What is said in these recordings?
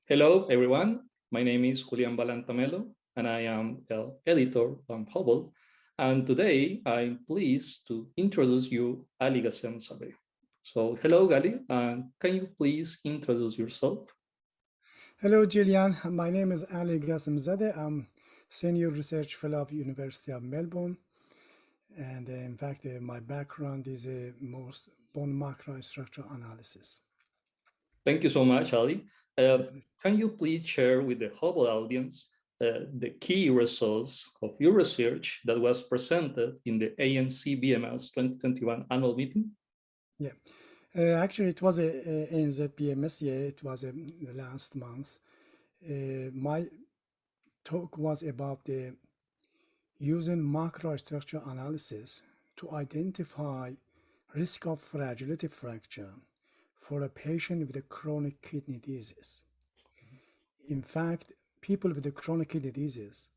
Hello, everyone. My name is Julián Balanta-Melo, and I am the editor on HubLE. And today I'm pleased to introduce you Ali Ghasem-Zadeh. So, hello, Gali, and can you please introduce yourself? Hello, Julián. My name is Ali Ghasem-Zadeh. I'm Senior Research Fellow of University of Melbourne. And in fact, my background is most bone microstructure analysis. Thank you so much, Ali. My pleasure. Can you please share with the HubLE audience the key results of your research that was presented in the ANC BMS 2021 annual meeting? Yeah. Actually, it was a ANZ yeah, it was last month. My talk was about the using microstructure analysis to identify risk of fragility fracture for a patient with a chronic kidney disease. In fact, people with the chronic kidney disease,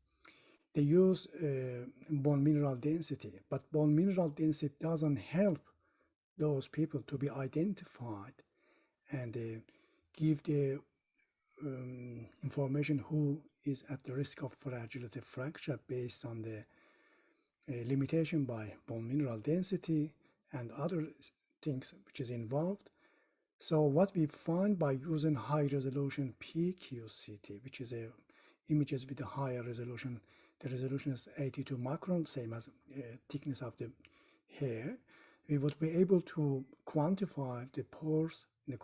they use bone mineral density, but bone mineral density doesn't help those people to be identified and give the information who is at the risk of fragility fracture based on the limitation by bone mineral density and other things which is involved. So what we find by using high resolution PQCT, which is a images with a higher resolution, the resolution is 82 micron, same as thickness of the hair, we would be able to quantify the pores in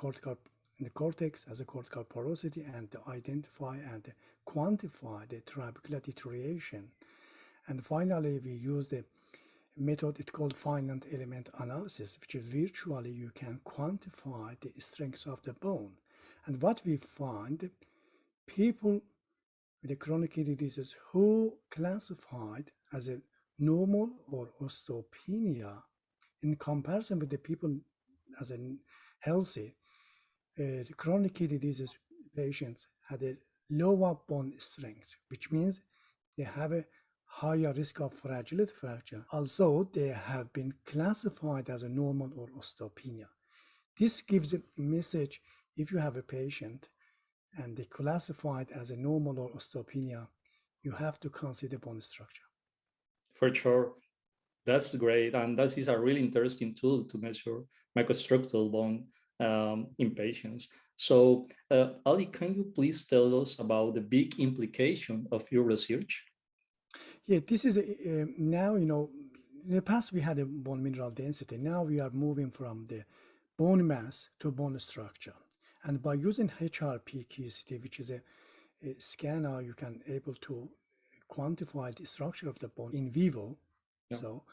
the cortex as a cortical porosity and to identify and quantify the trabecular deterioration. And finally, we use the method it's called finite element analysis, which is virtually you can quantify the strength of the bone. And what we find, people with a chronic kidney disease who classified as a normal or osteopenia in comparison with the people as a healthy, the chronic kidney disease patients had a lower bone strength, which means they have a higher risk of fragility fracture, although they have been classified as a normal or osteopenia. This gives a message if you have a patient and they classified as a normal or osteopenia, you have to consider bone structure. For sure. That's great. And that is a really interesting tool to measure microstructural bone in patients. So, Ali, can you please tell us about the big implication of your research? Yeah, this is now, in the past we had a bone mineral density. Now we are moving from the bone mass to bone structure. And by using HRPQCT, which is a scanner, you can able to quantify the structure of the bone in vivo. Yeah. So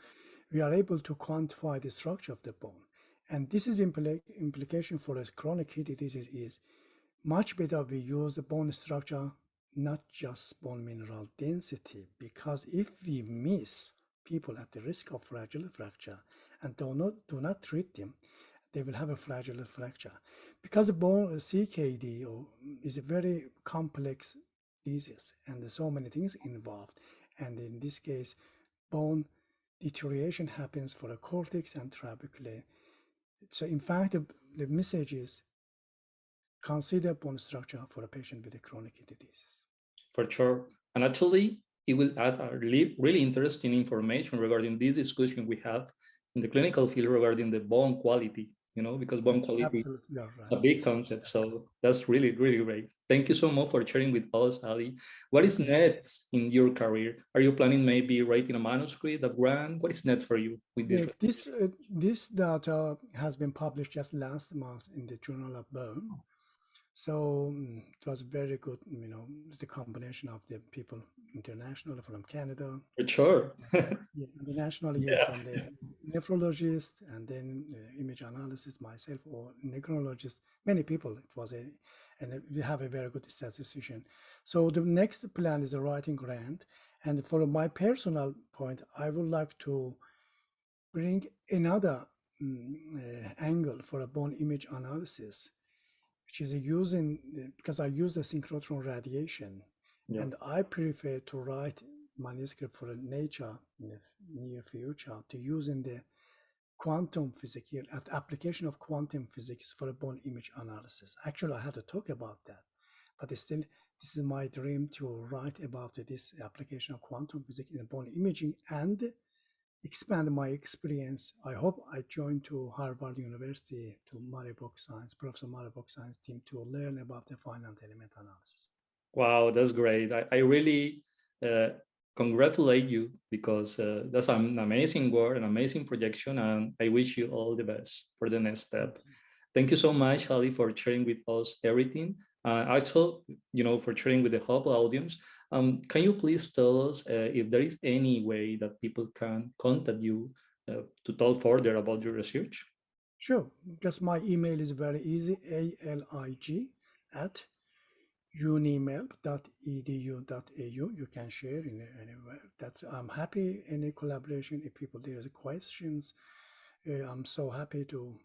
we are able to quantify the structure of the bone. And this is implication for a chronic kidney disease is much better we use the bone structure, not just bone mineral density, because if we miss people at the risk of fragile fracture and do not treat them, they will have a fragile fracture. Because the bone CKD is a very complex disease and there's so many things involved. And in this case, bone deterioration happens for the cortex and trabeculae. So in fact, the message is consider bone structure for a patient with a chronic kidney disease. For sure. And actually, it will add a really interesting information regarding this discussion we have in the clinical field regarding the bone quality, because bone quality Absolutely, you're is a right. big Yes, concept. So that's really, really great. Thank you so much for sharing with us, Ali. What my is pleasure. next in your career? Are you planning maybe writing a manuscript, a grant? What is next for you with this? Yeah, this data has been published just last month in the Journal of Bone. So it was very good, the combination of the people internationally from Canada, For sure. the national, Yeah. from the nephrologist, and then image analysis myself or necrologist, many people. It was and we have a very good statistician. So the next plan is a writing grant. And for my personal point, I would like to bring another angle for a bone image analysis, which is using, because I use the synchrotron radiation, Yeah. and I prefer to write manuscript for Nature in the near future to using the quantum physics, application of quantum physics for a bone image analysis. Actually, I had to talk about that, but still, this is my dream to write about this application of quantum physics in bone imaging and expand my experience. I hope I join to Harvard University to Maribok Science, Professor Maribok Science team to learn about the finite element analysis. Wow, that's great. I really uh, congratulate you because that's an amazing work, an amazing projection, and I wish you all the best for the next step. Thank you so much, Ali, for sharing with us everything. Also, for sharing with the HubLE audience. Can you please tell us if there is any way that people can contact you to talk further about your research? Sure, just my email is very easy, alig @unimel.edu.au. You can share in anywhere. That's I'm happy any collaboration. If people there's questions, I'm so happy to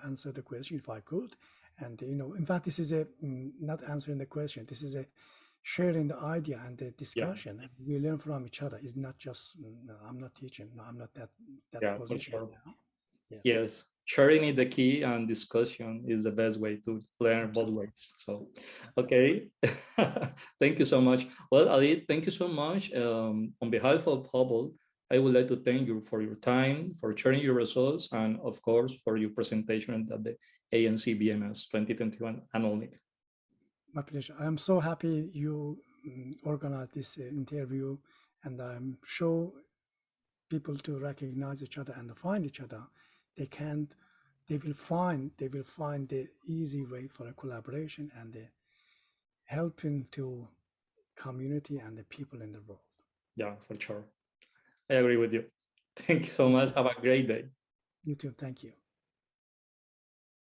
answer the question if I could. And in fact, this is a not answering the question. This is a sharing the idea and the Yeah, discussion. And we learn from each other. It's not just no, I'm not teaching. No, I'm not that yeah, for position sure. now. Yes, Yes, sharing is the key, and discussion is the best way to learn both absolutely, ways. So, absolutely. okay, thank you so much. Well, Ali, thank you so much. On behalf of HubLE, I would like to thank you for your time, for sharing your results, and of course, for your presentation at the ANC BMS 2021 annual meeting. My pleasure. I'm so happy you organized this interview, and I'm sure people to recognize each other and find each other. They can't. They will find the easy way for a collaboration and the helping to community and the people in the world. Yeah, for sure. I agree with you. Thank you so much. Have a great day. You too. Thank you.